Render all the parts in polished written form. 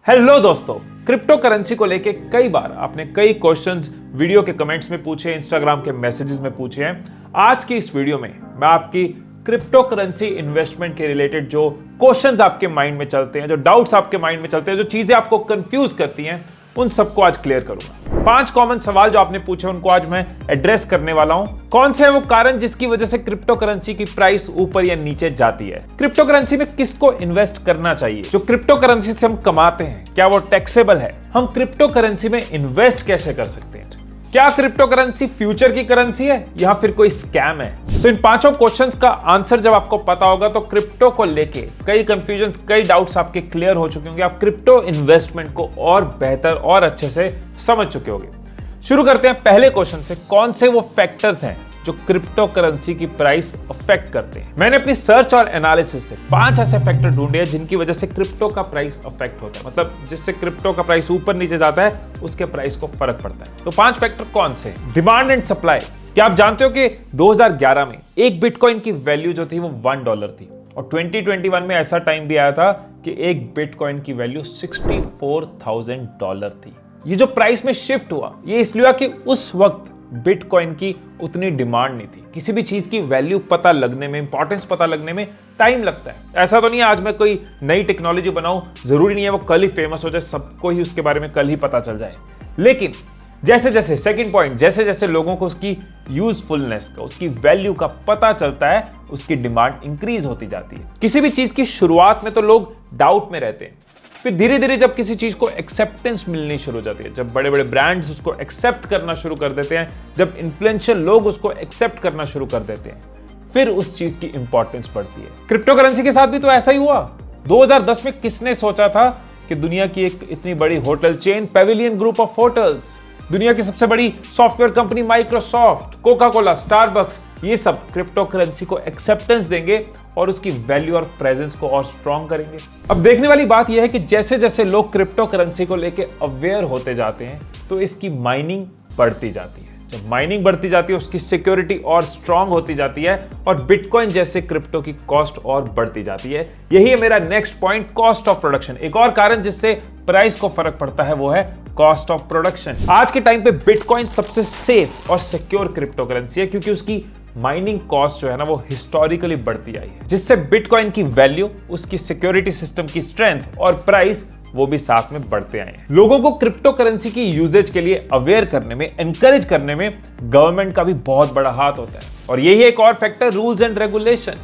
Hello दोस्तों, crypto currency को लेके कई बार आपने कई क्वेश्चंस वीडियो के कमेंट्स में पूछे, इंस्टाग्राम के मैसेजेस में पूछे हैं। आज की इस वीडियो में मैं आपकी क्रिप्टो करेंसी इन्वेस्टमेंट के रिलेटेड जो क्वेश्चंस आपके माइंड में चलते हैं, जो डाउट्स आपके माइंड में चलते हैं, जो चीजें आपको कंफ्यूज करती हैं, उन सबको आज क्लियर करूंगा। 5 कॉमन सवाल जो आपने पूछे उनको आज मैं एड्रेस करने वाला हूं। कौन से है वो कारण जिसकी वजह से क्रिप्टो करेंसी की प्राइस ऊपर या नीचे जाती है? क्रिप्टो करेंसी में किसको इन्वेस्ट करना चाहिए? जो क्रिप्टो करेंसी से हम कमाते हैं, क्या वो टैक्सेबल है? हम क्रिप्टो करेंसी में इन्वेस्ट कैसे कर सकते हैं? क्या क्रिप्टो करेंसी फ्यूचर की करेंसी है या फिर कोई स्कैम है? तो इन 5 क्वेश्चंस का आंसर जब आपको पता होगा तो क्रिप्टो को लेके कई कंफ्यूजन्स, कई डाउट्स आपके क्लियर हो चुके होंगे। आप क्रिप्टो इन्वेस्टमेंट को और बेहतर और अच्छे से समझ चुके होंगे। शुरू करते हैं पहले क्वेश्चन से। कौन से वो फैक्टर्स हैं जो क्रिप्टो करेंसी की प्राइस अफेक्ट करते हैं? मैंने अपनी सर्च और एनालिसिस से 5 ऐसे फैक्टर ढूंढे हैं जिनकी वजह से क्रिप्टो का प्राइस अफेक्ट होता है, मतलब जिससे क्रिप्टो का प्राइस ऊपर नीचे जाता है उसके प्राइस को फर्क पड़ता है। तो 5 फैक्टर कौन से? Demand and supply. क्या आप जानते हो कि 2011 में एक बिटकॉइन की वैल्यू जो थी वो $1 थी और 2021 में ऐसा टाइम भी आया था कि एक बिटकॉइन की वैल्यू $64,000 थी। ये जो प्राइस में शिफ्ट हुआ ये इसलिए हुआ कि उस वक्त बिटकॉइन की उतनी डिमांड नहीं थी। किसी भी चीज की वैल्यू पता लगने में, इंपॉर्टेंस पता लगने में टाइम लगता है। ऐसा तो नहीं है आज मैं कोई नई टेक्नोलॉजी बनाऊं, जरूरी नहीं है वो कल ही फेमस हो जाए, सबको ही उसके बारे में कल ही पता चल जाए। लेकिन जैसे जैसे सेकंड पॉइंट, जैसे जैसे लोगों को उसकी यूजफुलनेस का, उसकी वैल्यू का पता चलता है, उसकी डिमांड इंक्रीज होती जाती है। किसी भी चीज की शुरुआत में तो लोग डाउट में रहते हैं, फिर धीरे धीरे जब किसी चीज को एक्सेप्टेंस मिलनी शुरू हो जाती है, जब बड़े बड़े ब्रांड्स उसको एक्सेप्ट करना शुरू कर देते हैं, जब इन्फ्लुएंशियल लोग उसको एक्सेप्ट करना शुरू कर देते हैं, फिर उस चीज की इंपॉर्टेंस बढ़ती है। क्रिप्टो करेंसी के साथ भी तो ऐसा ही हुआ। 2010 में किसने सोचा था कि दुनिया की एक इतनी बड़ी hotel chain Pavilion group of hotels, दुनिया की सबसे बड़ी software company Microsoft, Coca Cola, Starbucks, ये सब क्रिप्टो करेंसी को एक्सेप्टेंस देंगे और उसकी वैल्यू और प्रेजेंस को और स्ट्रॉन्ग करेंगे। अब देखने वाली बात यह है कि जैसे जैसे लोग क्रिप्टो करेंसी को लेके अवेयर होते जाते हैं तो इसकी माइनिंग बढ़ती जाती है। जब माइनिंग बढ़ती जाती है उसकी सिक्योरिटी और स्ट्रांग होती जाती है और बिटकॉइन जैसे क्रिप्टो की कॉस्ट और बढ़ती जाती है। यही है मेरा next point, cost of production. एक और कारण जिससे प्राइस को फर्क पड़ता है वो है कॉस्ट ऑफ प्रोडक्शन। आज के टाइम पे बिटकॉइन सबसे सेफ और सिक्योर क्रिप्टो करेंसी है क्योंकि उसकी माइनिंग कॉस्ट जो है ना वो हिस्टोरिकली बढ़ती आई है, जिससे बिटकॉइन की वैल्यू, उसकी सिक्योरिटी सिस्टम की स्ट्रेंथ और प्राइस वो भी साथ में बढ़ते आए हैं। लोगों को क्रिप्टो करेंसी की यूजेज के लिए अवेयर करने में, एनकरेज करने में गवर्नमेंट का भी बहुत बड़ा हाथ होता है। और यही एक और फैक्टर, रूल्स एंड रेगुलेशन।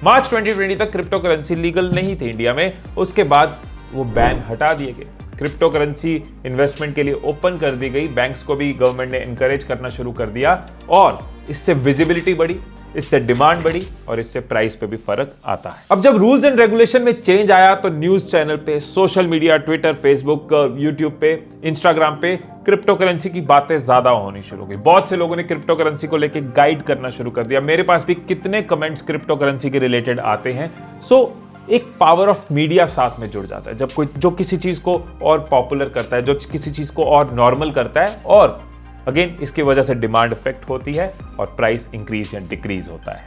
मार्च 2020 तक क्रिप्टो करेंसी लीगल नहीं थी इंडिया में, उसके बाद वो बैन हटा दिए गए। क्रिप्टो करेंसी इन्वेस्टमेंट के लिए ओपन कर दी गई, बैंक्स को भी गवर्नमेंट ने एनकरेज करना शुरू कर दिया और इससे विजिबिलिटी बढ़ी, इससे डिमांड बढ़ी और इससे प्राइस पे भी फर्क आता है। अब जब रूल्स एंड रेगुलेशन में चेंज आया तो न्यूज चैनल पे, social media, Twitter, Facebook, YouTube पे, इंस्टाग्राम पे क्रिप्टो करेंसी की बातें ज्यादा होनी शुरू हो गई। बहुत से लोगों ने क्रिप्टो करेंसी को लेके गाइड करना शुरू कर दिया। मेरे पास भी कितने कमेंट्स क्रिप्टो करेंसी के रिलेटेड आते हैं। एक पावर ऑफ मीडिया साथ में जुड़ जाता है। जब कोई जो किसी चीज को और पॉपुलर करता है, जो किसी चीज को और नॉर्मल करता है, और अगेन इसकी वजह से डिमांड इफेक्ट होती है और प्राइस इंक्रीज या डिक्रीज होता है।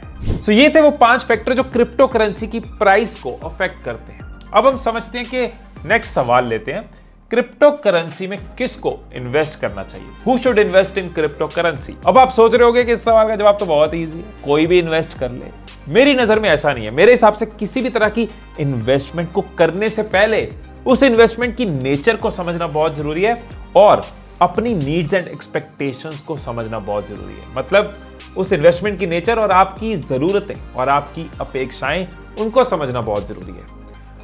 ये थे वो 5 फैक्टर जो क्रिप्टो करेंसी की प्राइस को अफेक्ट करते हैं। अब हम समझते हैं कि नेक्स्ट सवाल लेते हैं, क्रिप्टो करेंसी में किसको इन्वेस्ट करना चाहिए? Who should invest in crypto currency? अब आप सोच रहे होंगे कि इस सवाल का जवाब तो बहुत इजी है, कोई भी इन्वेस्ट कर ले। मेरी नजर में ऐसा नहीं है। मेरे हिसाब से किसी भी तरह की इन्वेस्टमेंट को करने से पहले उस इन्वेस्टमेंट की नेचर को समझना बहुत जरूरी है और अपनी नीड्स एंड एक्सपेक्टेशंस को समझना बहुत जरूरी है। मतलब उस इन्वेस्टमेंट की नेचर और आपकी जरूरतें और आपकी अपेक्षाएं, उनको समझना बहुत जरूरी है।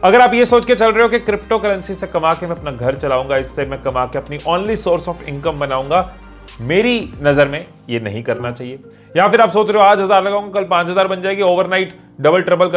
अगर आप ये सोच के चल रहे हो कि क्रिप्टो करेंसी से कमा के मैं अपना घर चलाऊंगा, इससे मैं कमा के अपनी ओनली सोर्स ऑफ इनकम बनाऊंगा, मेरी नजर में ये नहीं करना चाहिए। या फिर आप सोच रहे हो आज 1000 लगाऊंगा, कल 5000 बन जाएगी, ओवरनाइट डबल ट्रिपल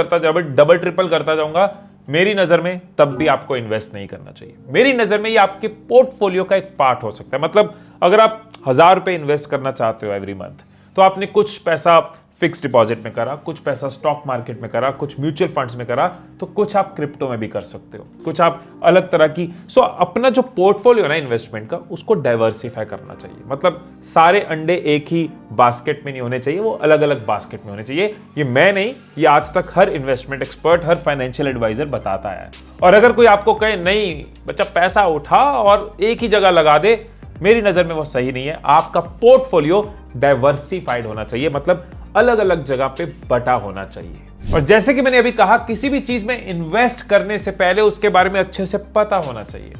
करता जाऊंगा, मेरी नजर में तब भी आपको इन्वेस्ट नहीं करना चाहिए। मेरी नजर में ये आपके पोर्टफोलियो का एक पार्ट हो सकता है। मतलब अगर आप 1000 रुपए इन्वेस्ट करना चाहते हो एवरी मंथ, तो आपने कुछ पैसा फिक्स डिपॉजिट में करा, कुछ पैसा स्टॉक मार्केट में करा, कुछ म्यूचुअल फंड्स में करा, तो कुछ आप क्रिप्टो में भी कर सकते हो, कुछ आप अलग तरह की। अपना जो पोर्टफोलियो है ना इन्वेस्टमेंट का, उसको डाइवर्सिफाई करना चाहिए। मतलब सारे अंडे एक ही बास्केट में नहीं होने चाहिए, वो अलग अलग बास्केट में होने चाहिए। ये मैं नहीं, ये आज तक हर इन्वेस्टमेंट एक्सपर्ट, हर फाइनेंशियल एडवाइजर बताता है। और अगर कोई आपको कहे नहीं बच्चा पैसा उठा और एक ही जगह लगा दे, मेरी नजर में वो सही नहीं है। आपका पोर्टफोलियो डाइवर्सिफाइड होना चाहिए, मतलब अलग अलग जगह पे बटा होना चाहिए। और जैसे कि मैंने अभी कहा, किसी भी चीज में इन्वेस्ट करने से पहले उसके बारे में अच्छे से पता होना चाहिए।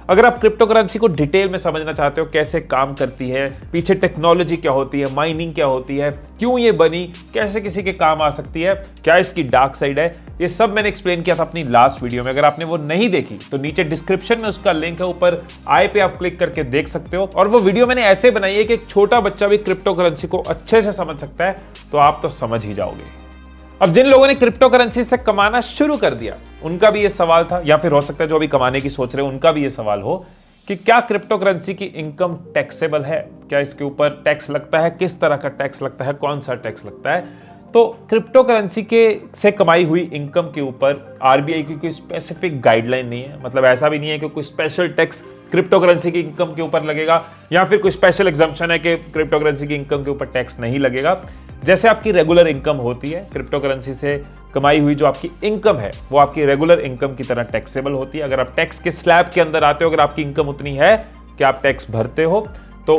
अगर आप क्रिप्टो करेंसी को डिटेल में समझना चाहते हो, कैसे काम करती है, पीछे टेक्नोलॉजी क्या होती है, माइनिंग क्या होती है, क्यों ये बनी, कैसे किसी के काम आ सकती है, क्या इसकी डार्क साइड है, ये सब मैंने एक्सप्लेन किया था अपनी लास्ट वीडियो में। अगर आपने वो नहीं देखी तो नीचे डिस्क्रिप्शन में उसका लिंक है, ऊपर आई पे आप क्लिक करके देख सकते हो। और वो वीडियो मैंने ऐसे बनाई है कि एक छोटा बच्चा भी क्रिप्टो करेंसी को अच्छे से समझ सकता है, तो आप तो समझ ही जाओगे। अब जिन लोगों ने क्रिप्टो करेंसी से कमाना शुरू कर दिया, उनका भी ये सवाल था, या फिर हो सकता है जो अभी कमाने की सोच रहे हैं उनका भी ये सवाल हो कि क्या क्रिप्टो करेंसी की इनकम टैक्सेबल है, क्या इसके ऊपर टैक्स लगता है, किस तरह का टैक्स लगता है, कौन सा टैक्स लगता है। तो क्रिप्टो करेंसी के से कमाई हुई इनकम के ऊपर आरबीआई की कोई स्पेसिफिक गाइडलाइन नहीं है। मतलब ऐसा भी नहीं है कि कोई स्पेशल टैक्स क्रिप्टो करेंसी की इनकम के ऊपर लगेगा, या फिर कोई स्पेशल एग्जम्पशन है कि क्रिप्टो करेंसी की इनकम के ऊपर टैक्स नहीं लगेगा। जैसे आपकी रेगुलर इनकम होती है, क्रिप्टो करेंसी से कमाई हुई जो आपकी इनकम है वो आपकी रेगुलर इनकम की तरह टैक्सेबल होती है। अगर आप टैक्स के स्लैब के अंदर आते हो, अगर आपकी इनकम उतनी है कि आप टैक्स भरते हो, तो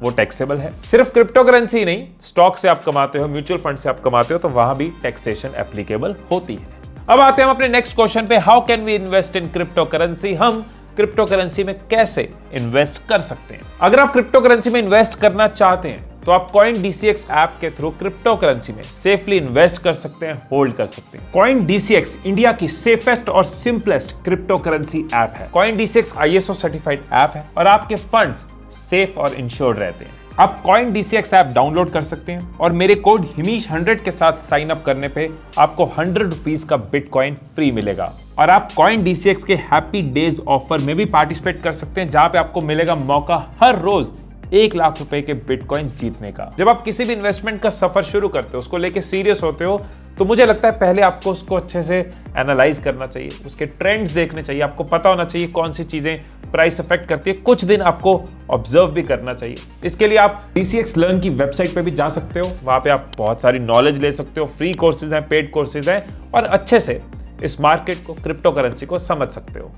वो टैक्सेबल है। सिर्फ क्रिप्टो करेंसी ही नहीं, स्टॉक से आप कमाते हो, म्यूचुअल फंड से आप कमाते हो, तो वहां भी टैक्सेशन एप्लीकेबल होती है। अब आते हैं हम अपने नेक्स्ट क्वेश्चन पे, how can we invest in crypto currency. हम क्रिप्टो करेंसी में कैसे इन्वेस्ट कर सकते हैं। अगर आप क्रिप्टो करेंसी में इन्वेस्ट करना चाहते हैं तो आप CoinDCX ऐप के थ्रू क्रिप्टो करेंसी में सेफली इन्वेस्ट कर सकते हैं, होल्ड कर सकते हैं। CoinDCX इंडिया की सेफेस्ट और सिंपलेस्ट क्रिप्टो करेंसी ऐप है। CoinDCX ISO सर्टिफाइड ऐप है और आपके फंड्स सेफ और इंश्योर्ड रहते हैं। आप CoinDCX ऐप डाउनलोड कर सकते हैं और मेरे कोड हिमीश100 के साथ साइन अप करने पे आपको 100 रुपीज का बिटकॉइन फ्री मिलेगा। और आप CoinDCX के हैप्पी डेज ऑफर में भी पार्टिसिपेट कर सकते हैं, जहां पे आपको मिलेगा मौका हर रोज 1 लाख रुपए के बिटकॉइन जीतने का। जब आप किसी भी इन्वेस्टमेंट का सफर शुरू करते हो, उसको लेके सीरियस होते हो, तो मुझे लगता है पहले आपको उसको अच्छे से एनालाइज करना चाहिए, उसके ट्रेंड्स देखने चाहिए, आपको पता होना चाहिए कौन सी चीजें प्राइस अफेक्ट करती है, कुछ दिन आपको ऑब्जर्व भी करना चाहिए। इसके लिए आप DCX लर्न की वेबसाइट पे भी जा सकते हो, वहां पे आप बहुत सारी नॉलेज ले सकते हो, फ्री कोर्सेज हैं, पेड कोर्सेज हैं, और अच्छे से इस मार्केट को, क्रिप्टो करेंसी को समझ सकते हो।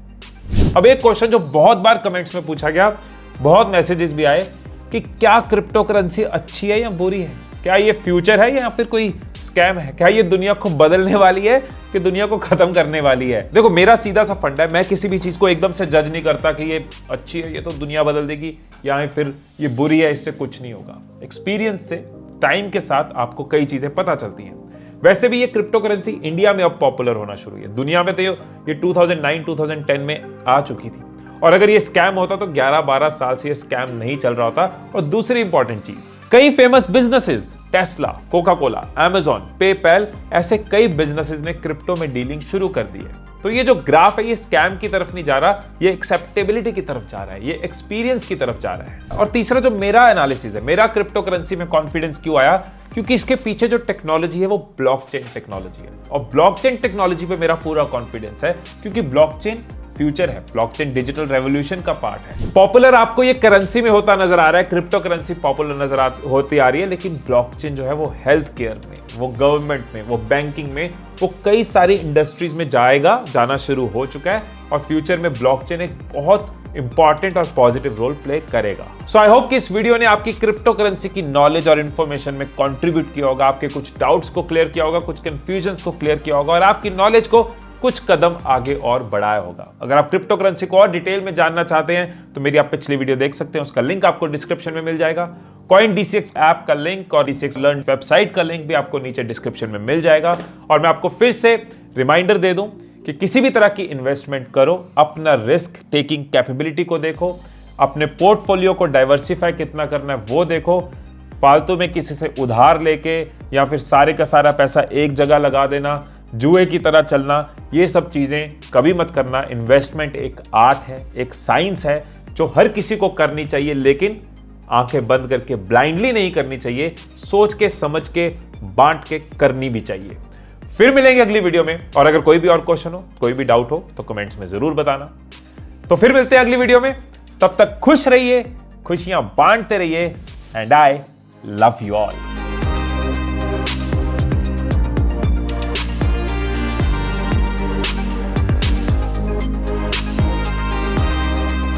अब एक क्वेश्चन जो बहुत बार कमेंट्स में पूछा गया, बहुत मैसेजेस भी आए कि क्या क्रिप्टो करेंसी अच्छी है या बुरी है, क्या ये फ्यूचर है या फिर कोई स्कैम है, क्या ये दुनिया को बदलने वाली है कि दुनिया को खत्म करने वाली है। देखो, मेरा सीधा सा फंडा है, मैं किसी भी चीज को एकदम से जज नहीं करता कि ये अच्छी है, ये तो दुनिया बदल देगी, या फिर ये बुरी है, इससे कुछ नहीं होगा। एक्सपीरियंस से, टाइम के साथ आपको कई चीजें पता चलती हैं। वैसे भी ये क्रिप्टो करेंसी इंडिया में अब पॉपुलर होना शुरू हुई है, दुनिया में तो ये 2009-2010 में आ चुकी थी। और अगर ये स्कैम होता तो 11-12 साल से ये स्कैम नहीं चल रहा होता। और दूसरी इंपॉर्टेंट चीज, कई famous businesses, Tesla, Coca Cola, Amazon, PayPal, ऐसे कई बिजनेसेस ने क्रिप्टो में डीलिंग शुरू कर दी है। तो ये जो ग्राफ है, ये स्कैम की तरफ नहीं जा रहा, ये एक्सेप्टेबिलिटी की तरफ जा रहा है, ये एक्सपीरियंस की तरफ जा रहा है। और तीसरा जो मेरा एनालिसिस है, मेरा क्रिप्टो करेंसी में कॉन्फिडेंस क्यों आया, क्योंकि इसके पीछे जो टेक्नोलॉजी है वो ब्लॉकचेन टेक्नोलॉजी है। और ब्लॉकचेन टेक्नोलॉजी पे मेरा पूरा कॉन्फिडेंस है, क्योंकि ब्लॉकचेन फ्यूचर है, ब्लॉकचेन डिजिटल रेवोल्यूशन का पार्ट है। पॉपुलर आपको ये करेंसी में होता नजर आ रहा है, क्रिप्टो करेंसी पॉपुलर होती आ रही है, लेकिन ब्लॉकचेन जो है वो हेल्थ केयर में, वो गवर्नमेंट में, वो बैंकिंग में, वो कई सारी इंडस्ट्रीज में जाना शुरू हो चुका है। और फ्यूचर में ब्लॉकचेन एक बहुत इंपॉर्टेंट और पॉजिटिव रोल प्ले करेगा। सो आई होप कि इस वीडियो ने आपकी क्रिप्टो करेंसी की नॉलेज और इंफॉर्मेशन में कंट्रीब्यूट किया होगा, आपके कुछ डाउट्स को क्लियर किया होगा, कुछ कंफ्यूजन्स को क्लियर किया होगा, और आपकी नॉलेज को कुछ कदम आगे और बढ़ाया होगा। अगर आप क्रिप्टो करेंसी को और डिटेल में जानना चाहते हैं तो मेरी आप पिछली वीडियो देख सकते हैं, उसका लिंक आपको डिस्क्रिप्शन में मिल जाएगा। CoinDCX ऐप का लिंक और DCX लर्न वेबसाइट का लिंक भी आपको नीचे डिस्क्रिप्शन में मिल जाएगा। और मैं आपको फिर से रिमाइंडर दे दूं कि किसी भी तरह की इन्वेस्टमेंट करो, अपना रिस्क टेकिंग कैपेबिलिटी को देखो, अपने पोर्टफोलियो को डाइवर्सिफाई कितना करना है वो देखो। फालतू में किसी से उधार लेके या फिर सारे का सारा पैसा एक जगह लगा देना, जुए की तरह चलना, ये सब चीजें कभी मत करना। इन्वेस्टमेंट एक आर्ट है, एक साइंस है जो हर किसी को करनी चाहिए, लेकिन आंखें बंद करके ब्लाइंडली नहीं करनी चाहिए। सोच के, समझ के, बांट के करनी भी चाहिए। फिर मिलेंगे अगली वीडियो में, और अगर कोई भी और क्वेश्चन हो, कोई भी डाउट हो तो कमेंट्स में जरूर बताना। तो फिर मिलते हैं अगली वीडियो में, तब तक खुश रहिए, खुशियां बांटते रहिए, and I love you all.